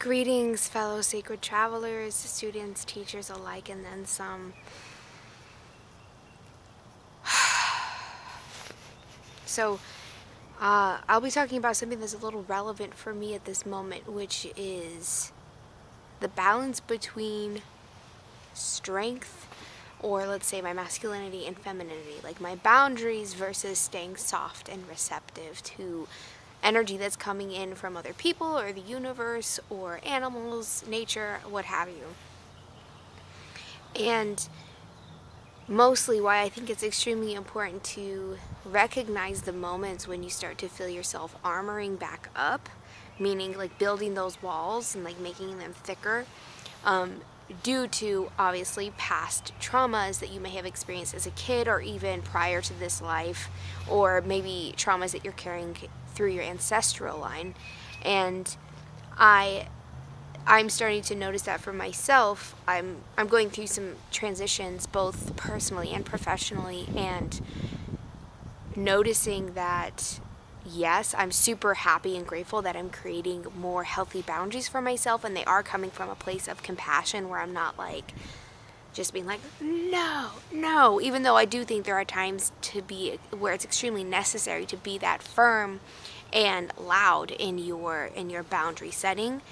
Greetings, fellow sacred travelers, students, teachers alike, and then some. I'll be talking about something that's a little relevant for me at this moment, which is the balance between strength, or let's say my masculinity and femininity, like my boundaries versus staying soft and receptive to energy that's coming in from other people or the universe or animals, nature, what have you. And mostly why I think it's extremely important to recognize the moments when you start to feel yourself armoring back up, meaning like building those walls and like making them thicker, due to obviously past traumas that you may have experienced as a kid or even prior to this life, or maybe traumas that you're carrying through your ancestral line. And I'm starting to notice that for myself. I'm going through some transitions both personally and professionally, and noticing that yes, I'm super happy and grateful that I'm creating more healthy boundaries for myself, and they are coming from a place of compassion where I'm not like just being like, no, even though I do think there are times to be where it's extremely necessary to be that firm and loud in your boundary setting.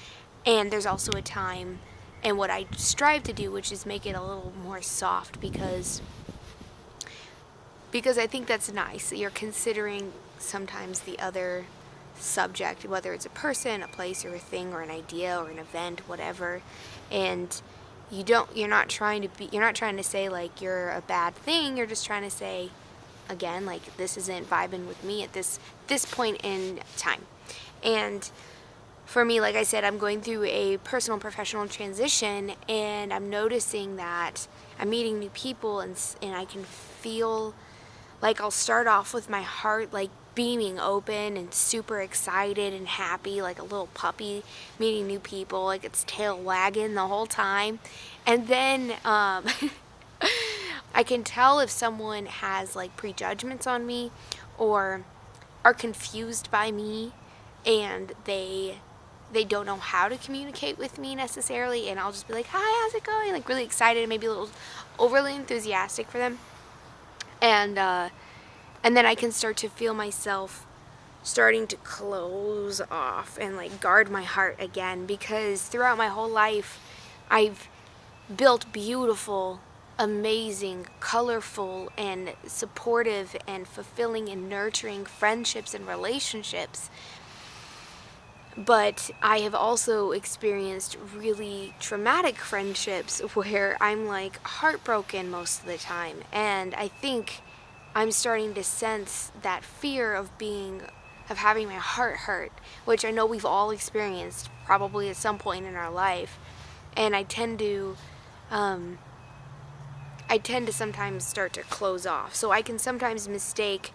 And there's also a time, and what I strive to do, which is make it a little more soft, because I think that's nice. You're considering sometimes the other subject, whether it's a person, a place, or a thing, or an idea, or an event, whatever. And you're not trying to say like you're a bad thing. You're just trying to say, again, like, this isn't vibing with me at this point in time. And for me, like I said, I'm going through a personal and professional transition, and I'm noticing that I'm meeting new people, and I can feel like I'll start off with my heart like beaming open and super excited and happy, like a little puppy meeting new people, like its tail wagging the whole time. And then I can tell if someone has like prejudgments on me or are confused by me, and they don't know how to communicate with me necessarily, and I'll just be like, hi, how's it going? Like really excited and maybe a little overly enthusiastic for them. And then I can start to feel myself starting to close off and like guard my heart again, because throughout my whole life I've built beautiful, amazing, colorful, and supportive and fulfilling and nurturing friendships and relationships. But I have also experienced really traumatic friendships where I'm like heartbroken most of the time. And I think I'm starting to sense that fear of having my heart hurt, which I know we've all experienced probably at some point in our life. And I tend to sometimes start to close off. So I can sometimes mistake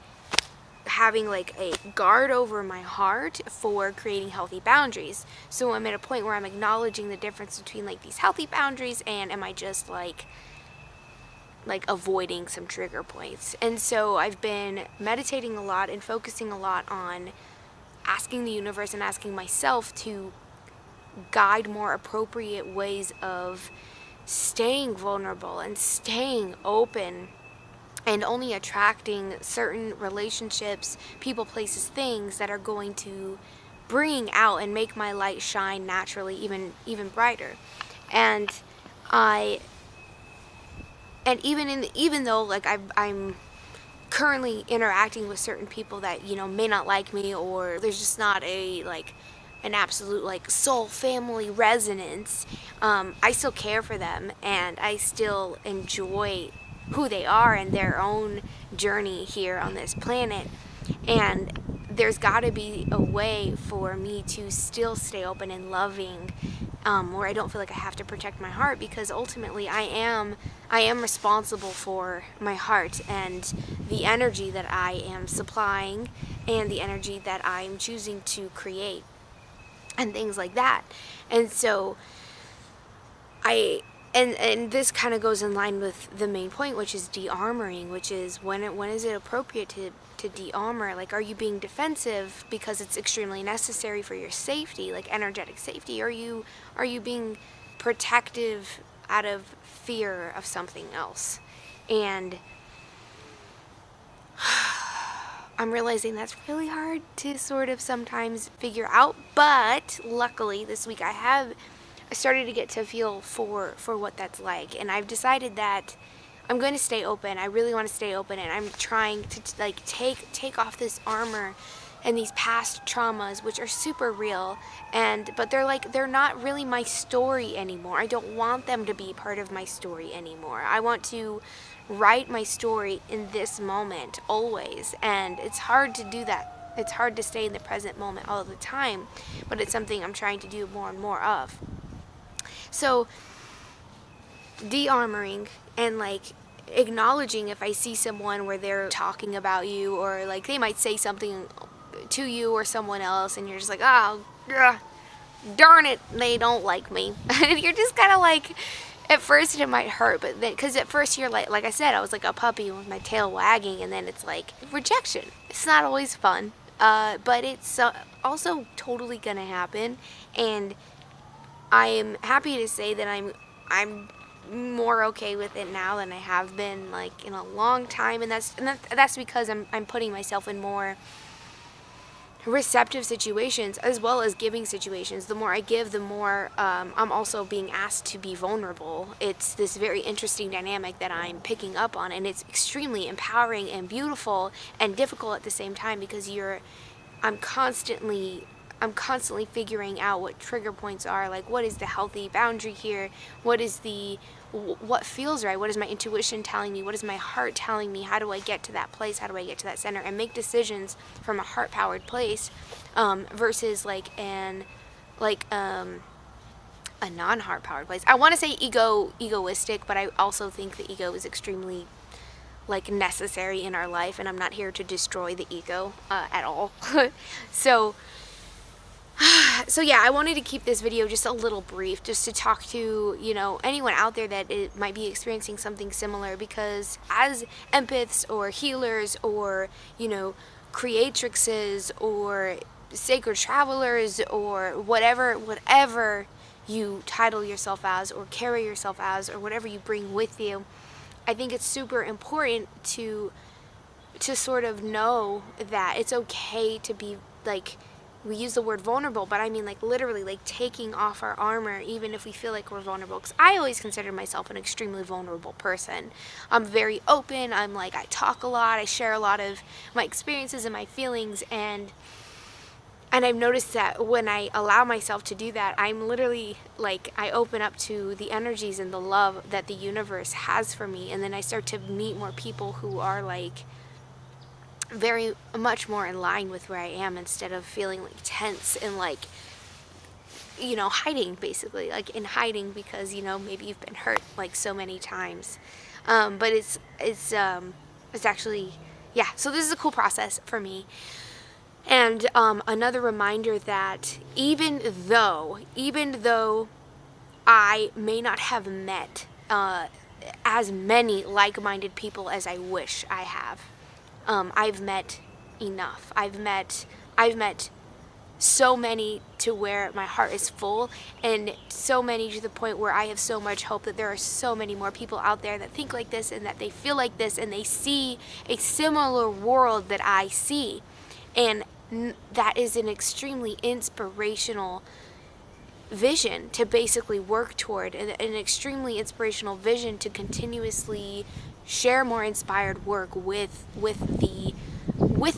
having like a guard over my heart for creating healthy boundaries. So I'm at a point where I'm acknowledging the difference between like these healthy boundaries, and am I just like avoiding some trigger points. And so I've been meditating a lot and focusing a lot on asking the universe and asking myself to guide more appropriate ways of staying vulnerable and staying open, and only attracting certain relationships, people, places, things that are going to bring out and make my light shine naturally even brighter. And even though like I'm currently interacting with certain people that may not like me, or there's just not an absolute like soul family resonance, I still care for them, and I still enjoy who they are and their own journey here on this planet. And there's got to be a way for me to still stay open and loving, where I don't feel like I have to protect my heart, because ultimately I am responsible for my heart and the energy that I am supplying and the energy that I'm choosing to create and things like that. And so And this kind of goes in line with the main point, which is de-armoring, which is when is it appropriate to to de-armor? Like, are you being defensive because it's extremely necessary for your safety, like energetic safety? Are you being protective out of fear of something else? And I'm realizing that's really hard to sort of sometimes figure out, but luckily this week I started to get to feel for what that's like, and I've decided that I'm going to stay open. I really want to stay open, and I'm trying to like take off this armor and these past traumas, which are super real, but they're not really my story anymore. I don't want them to be part of my story anymore. I want to write my story in this moment always, and it's hard to do that. It's hard to stay in the present moment all the time, but it's something I'm trying to do more and more of. So de-armoring and like acknowledging if I see someone where they're talking about you, or like they might say something to you or someone else, and you're just like, oh, darn it, they don't like me. And you're just kind of like, at first it might hurt, but then, because at first you're like I said, I was like a puppy with my tail wagging, and then it's like rejection. It's not always fun, but it's also totally gonna happen, and I am happy to say that I'm more okay with it now than I have been like in a long time, and that's because I'm putting myself in more receptive situations as well as giving situations. The more I give, the more I'm also being asked to be vulnerable. It's this very interesting dynamic that I'm picking up on, and it's extremely empowering and beautiful and difficult at the same time, because I'm constantly figuring out what trigger points are, like what is the healthy boundary here, what feels right, what is my intuition telling me, what is my heart telling me, how do I get to that place, how do I get to that center, and make decisions from a heart-powered place, versus a non-heart-powered place. I want to say egoistic, but I also think the ego is extremely like necessary in our life, and I'm not here to destroy the ego at all. So yeah, I wanted to keep this video just a little brief, just to talk to, anyone out there that might be experiencing something similar, because as empaths or healers or, creatrixes or sacred travelers or whatever you title yourself as or carry yourself as, or whatever you bring with you, I think it's super important to sort of know that it's okay to be like, we use the word vulnerable, but I mean like literally like taking off our armor, even if we feel like we're vulnerable. Because I always consider myself an extremely vulnerable person. I'm very open. I talk a lot. I share a lot of my experiences and my feelings, and I've noticed that when I allow myself to do that, I'm literally like, I open up to the energies and the love that the universe has for me, and then I start to meet more people who are like very much more in line with where I am, instead of feeling like tense and like, hiding, basically, like in hiding because, maybe you've been hurt like so many times. But it's actually, yeah, so this is a cool process for me. And another reminder that even though I may not have met as many like-minded people as I wish I have, I've met enough. I've met so many to where my heart is full, and so many to the point where I have so much hope that there are so many more people out there that think like this, and that they feel like this, and they see a similar world that I see. And that is an extremely inspirational vision to basically work toward, and an extremely inspirational vision to continuously share more inspired work with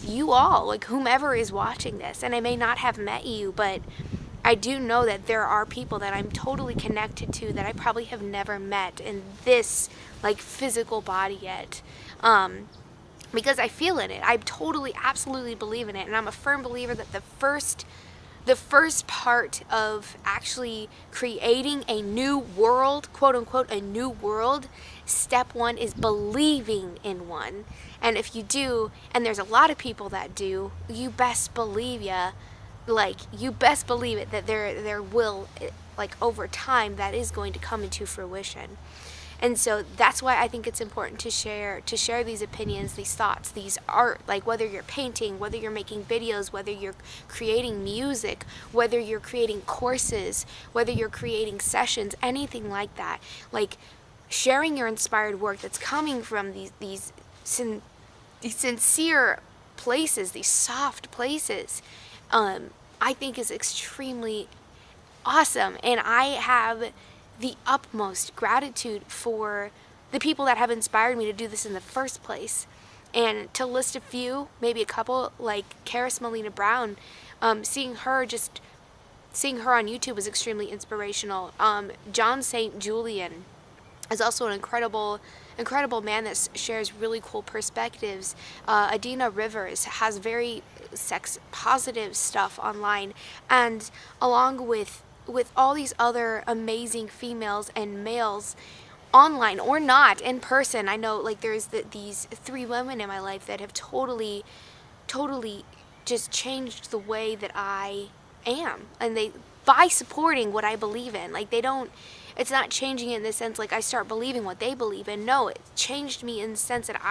you all, like whomever is watching this. And I may not have met you, but I do know that there are people that I'm totally connected to that I probably have never met in this like physical body yet, because I feel in it. I totally, absolutely believe in it, and I'm a firm believer that the first part of actually creating a new world, quote unquote, a new world, step one is believing in one. And if you do, and there's a lot of people that do, you best believe it that there will, like over time, that is going to come into fruition. And so that's why I think it's important to share these opinions, these thoughts, these art, like whether you're painting, whether you're making videos, whether you're creating music, whether you're creating courses, whether you're creating sessions, anything like that. Like sharing your inspired work that's coming from these sincere places, these soft places, I think is extremely awesome. And I have the utmost gratitude for the people that have inspired me to do this in the first place. And to list a few, maybe a couple, like Karis Molina Brown, seeing her on YouTube was extremely inspirational. John St. Julian is also an incredible man that shares really cool perspectives. Adina Rivers has very sex positive stuff online, and along with all these other amazing females and males, online or not, in person. I know, like, there's these 3 women in my life that have totally just changed the way that I am, and by supporting what I believe in. Like, it's not changing in the sense like I start believing what they believe in. No, it changed me in the sense that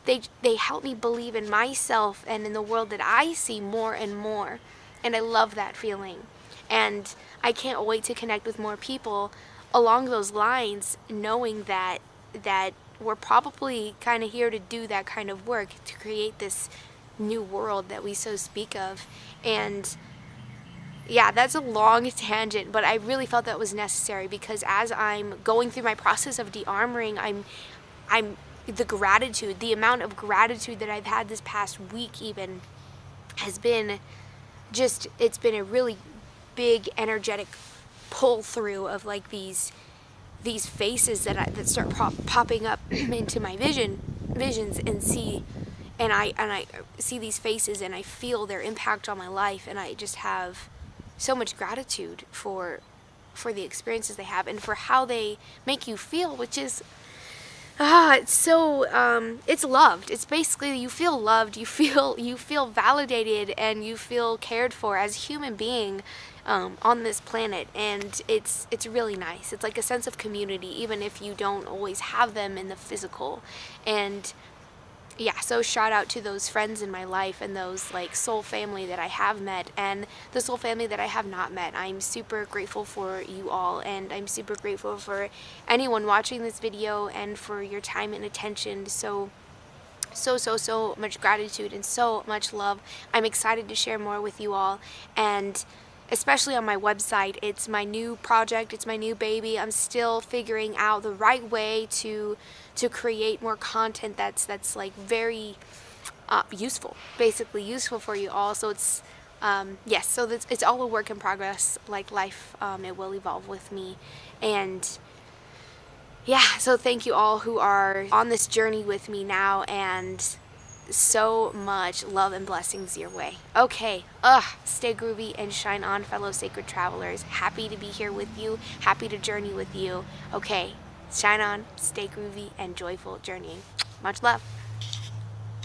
they help me believe in myself and in the world that I see more and more. And I love that feeling. And I can't wait to connect with more people along those lines, knowing that we're probably kind of here to do that kind of work, to create this new world that we so speak of. And yeah, that's a long tangent, but I really felt that was necessary, because as I'm going through my process of de-armoring, I'm the amount of gratitude that I've had this past week even has been it's been a really big energetic pull through of like these faces that start popping up into my visions, and I see these faces and I feel their impact on my life, and I just have so much gratitude for the experiences they have and for how they make you feel, which is it's so it's loved. It's basically, you feel loved, you feel validated, and you feel cared for as a human being on this planet. And it's really nice. It's like a sense of community, even if you don't always have them in the physical. And yeah, so shout out to those friends in my life and those like soul family that I have met and the soul family that I have not met. I'm super grateful for you all, and I'm super grateful for anyone watching this video and for your time and attention. So much gratitude and so much love. I'm excited to share more with you all, and especially on my website. It's my new project, it's my new baby. I'm still figuring out the right way to create more content that's like very useful, basically useful for you all. So it's yes, so it's all a work in progress, like life. It will evolve with me. And yeah, so thank you all who are on this journey with me now, and so much love and blessings your way. Okay, stay groovy and shine on, fellow sacred travelers. Happy to be here with you, happy to journey with you. Okay, shine on, stay groovy, and joyful journeying. Much love.